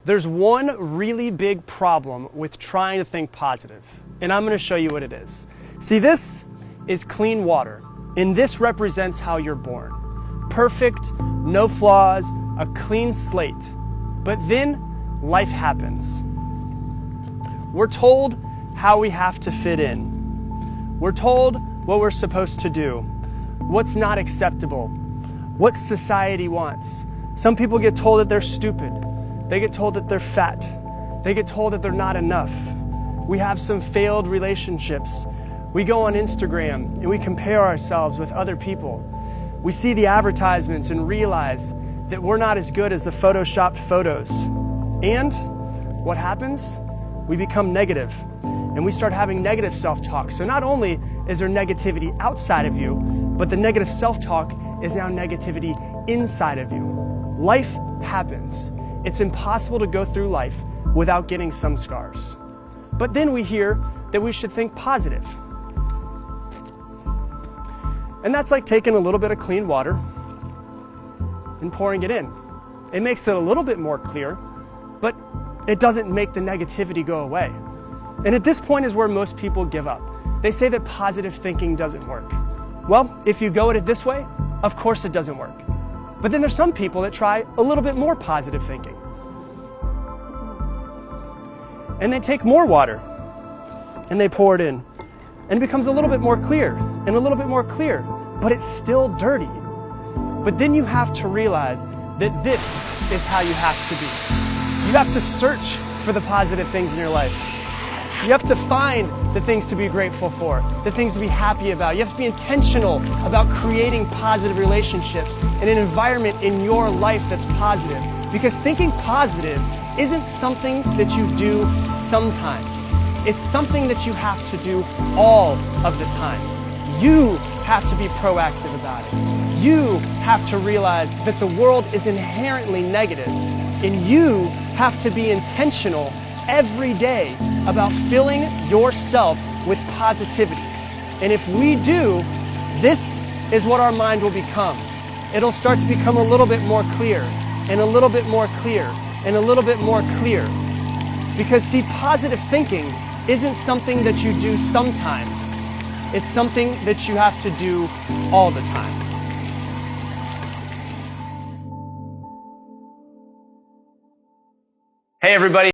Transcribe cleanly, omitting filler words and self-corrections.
There's one really big problem with trying to think positive, and I'm going to show you what it is. See, this is clean water, and this represents how you're born. Perfect, no flaws, a clean slate. But then life happens. We're told how we have to fit in. We're told what we're supposed to do, what's not acceptable, what society wants. Some people get told that they're stupid. They get told that they're fat. They get told that they're not enough. We have some failed relationships. We go on Instagram and we compare ourselves with other people. We see the advertisements and realize that we're not as good as the photoshopped photos. And what happens? We become negative and we start having negative self-talk. So not only is there negativity outside of you, but the negative self-talk is now negativity inside of you. Life happens. It's impossible to go through life without getting some scars. But then we hear that we should think positive. And that's like taking a little bit of clean water and pouring it in. It makes it a little bit more clear, but it doesn't make the negativity go away. And at this point is where most people give up. They say that positive thinking doesn't work. Well, if you go at it this way, of course it doesn't work. But then there's some people that try a little bit more positive thinking. And they take more water and they pour it in. And it becomes a little bit more clear and a little bit more clear, but it's still dirty. But then you have to realize that this is how you have to be. You have to search for the positive things in your life. You have to find the things to be grateful for, the things to be happy about. You have to be intentional about creating positive relationships and an environment in your life that's positive. Because thinking positive isn't something that you do sometimes. It's something that you have to do all of the time. You have to be proactive about it. You have to realize that the world is inherently negative, and you have to be intentional every day about filling yourself with positivity. And if we do, this is what our mind will become. It'll start to become a little bit more clear, and a little bit more clear, and a little bit more clear. Because see, positive thinking isn't something that you do sometimes. It's something that you have to do all the time. Hey everybody.